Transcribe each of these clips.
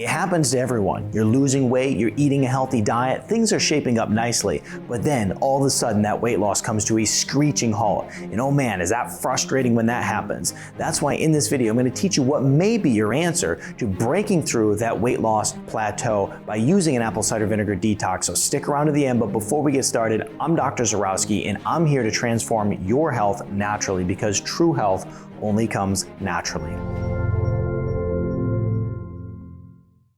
It happens to everyone. You're losing weight, you're eating a healthy diet, things are shaping up nicely, but then all of a sudden that weight loss comes to a screeching halt. And oh man, is that frustrating when that happens. That's why in this video, I'm going to teach you what may be your answer to breaking through that weight loss plateau by using an apple cider vinegar detox. So stick around to the end, but before we get started, I'm Dr. Zyrowski and I'm here to transform your health naturally because true health only comes naturally.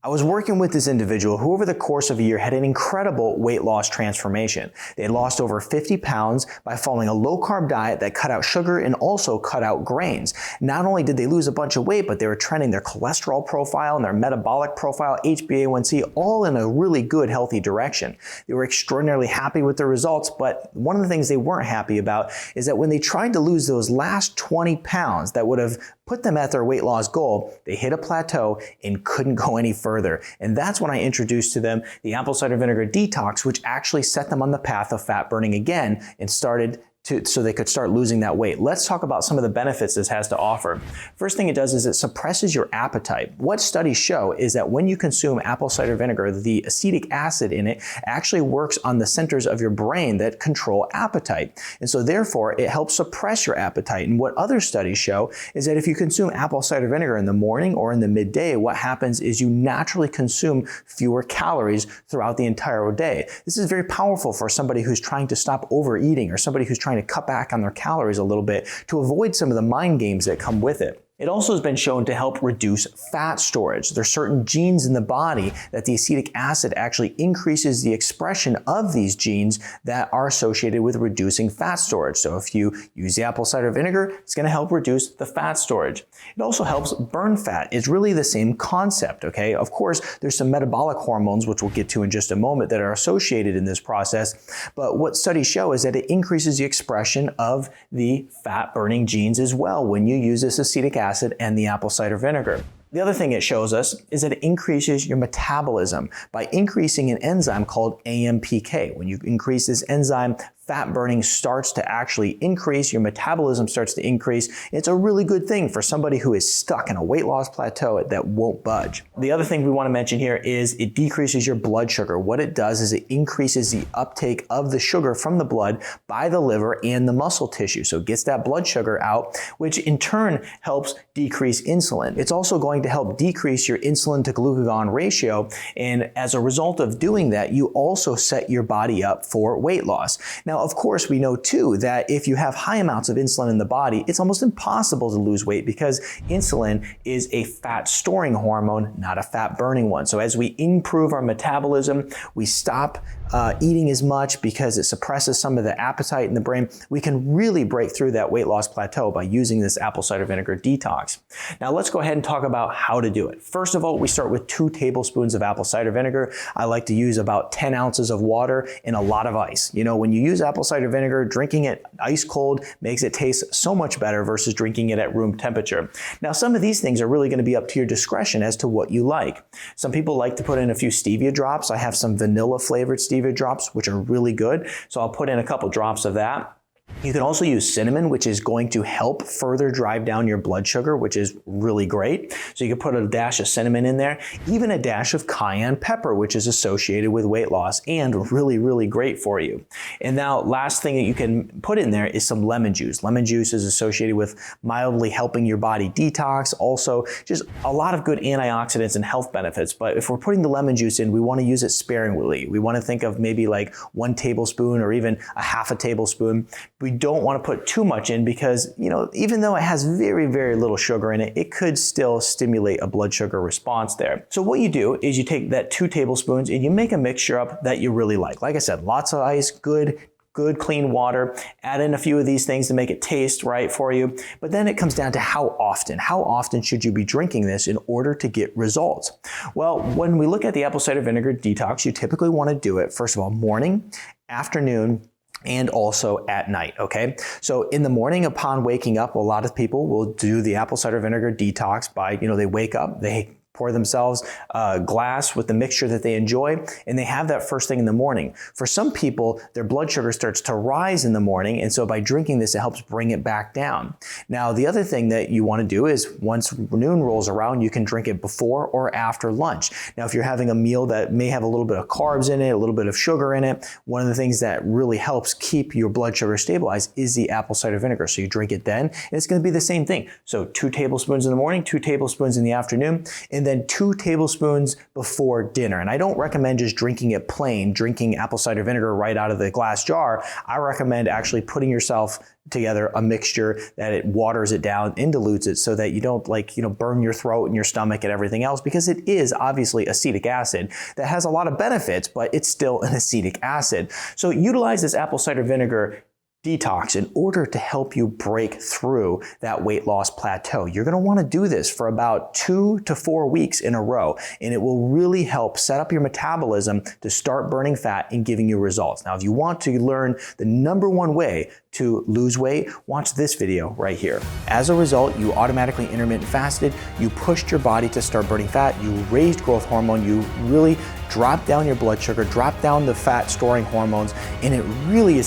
I was working with this individual who over the course of a year had an incredible weight loss transformation. They had lost over 50 pounds by following a low-carb diet that cut out sugar and also cut out grains. Not only did they lose a bunch of weight, but they were trending their cholesterol profile and their metabolic profile, HbA1c, all in a really good, healthy direction. They were extraordinarily happy with the results, but one of the things they weren't happy about is that when they tried to lose those last 20 pounds that would have put them at their weight loss goal, they hit a plateau and couldn't go any further. And that's when I introduced to them the apple cider vinegar detox, which actually set them on the path of fat burning again and so they could start losing that weight. Let's talk about some of the benefits this has to offer. First thing it does is it suppresses your appetite. What studies show is that when you consume apple cider vinegar, the acetic acid in it actually works on the centers of your brain that control appetite. And so therefore, it helps suppress your appetite. And what other studies show is that if you consume apple cider vinegar in the morning or in the midday, what happens is you naturally consume fewer calories throughout the entire day. This is very powerful for somebody who's trying to stop overeating or somebody who's trying to cut back on their calories a little bit to avoid some of the mind games that come with it. It also has been shown to help reduce fat storage. There are certain genes in the body that the acetic acid actually increases the expression of these genes that are associated with reducing fat storage. So if you use the apple cider vinegar, it's going to help reduce the fat storage. It also helps burn fat. It's really the same concept, okay? Of course, there's some metabolic hormones, which we'll get to in just a moment, that are associated in this process. But what studies show is that it increases the expression of the fat burning genes as well when you use this acetic acid and the apple cider vinegar. The other thing it shows us is that it increases your metabolism by increasing an enzyme called AMPK. When you increase this enzyme, fat burning starts to actually increase, your metabolism starts to increase. It's a really good thing for somebody who is stuck in a weight loss plateau that won't budge. The other thing we want to mention here is it decreases your blood sugar. What it does is it increases the uptake of the sugar from the blood by the liver and the muscle tissue. So it gets that blood sugar out, which in turn helps decrease insulin. It's also going to help decrease your insulin to glucagon ratio. And as a result of doing that, you also set your body up for weight loss. Now, of course, we know too that if you have high amounts of insulin in the body, it's almost impossible to lose weight because insulin is a fat storing hormone, not a fat burning one. So as we improve our metabolism, we stop eating as much because it suppresses some of the appetite in the brain. We can really break through that weight loss plateau by using this apple cider vinegar detox. Now let's go ahead and talk about how to do it. First of all, we start with 2 tablespoons of apple cider vinegar. I like to use about 10 ounces of water and a lot of ice. You know, when you use apple cider vinegar, drinking it ice cold makes it taste so much better versus drinking it at room temperature. Now, some of these things are really going to be up to your discretion as to what you like. Some people like to put in a few stevia drops. I have some vanilla flavored stevia drops, which are really good. So I'll put in a couple drops of that. You can also use cinnamon, which is going to help further drive down your blood sugar, which is really great. So you can put a dash of cinnamon in there, even a dash of cayenne pepper, which is associated with weight loss and really, really great for you. And now last thing that you can put in there is some lemon juice. Lemon juice is associated with mildly helping your body detox, also just a lot of good antioxidants and health benefits. But if we're putting the lemon juice in, we want to use it sparingly. We want to think of maybe like 1 tablespoon or even a half a tablespoon. We don't want to put too much in because, you know, even though it has very, very little sugar in it, it could still stimulate a blood sugar response there. So what you do is you take that 2 tablespoons and you make a mixture up that you really like. Like I said, lots of ice, good clean water, add in a few of these things to make it taste right for you. But then it comes down to how often. How often should you be drinking this in order to get results? Well, when we look at the apple cider vinegar detox, you typically want to do it, first of all, morning, afternoon, and also at night, okay? So in the morning upon waking up, a lot of people will do the apple cider vinegar detox by, they wake up, they pour themselves a glass with the mixture that they enjoy, and they have that first thing in the morning. For some people, their blood sugar starts to rise in the morning, and so by drinking this, it helps bring it back down. Now, the other thing that you want to do is once noon rolls around, you can drink it before or after lunch. Now, if you're having a meal that may have a little bit of carbs in it, a little bit of sugar in it, one of the things that really helps keep your blood sugar stabilized is the apple cider vinegar. So you drink it then, and it's going to be the same thing. So 2 tablespoons in the morning, 2 tablespoons in the afternoon, and then 2 tablespoons before dinner. And I don't recommend just drinking it plain, drinking apple cider vinegar right out of the glass jar. I recommend actually putting yourself together a mixture that it waters it down and dilutes it so that you don't burn your throat and your stomach and everything else, because it is obviously acetic acid that has a lot of benefits, but it's still an acetic acid. So utilize this apple cider vinegar detox in order to help you break through that weight loss plateau. You're going to want to do this for about 2 to 4 weeks in a row, and it will really help set up your metabolism to start burning fat and giving you results. Now, if you want to learn the #1 way to lose weight, watch this video right here. As a result, you automatically intermittent fasted, you pushed your body to start burning fat, you raised growth hormone, you really dropped down your blood sugar, dropped down the fat storing hormones, and it really is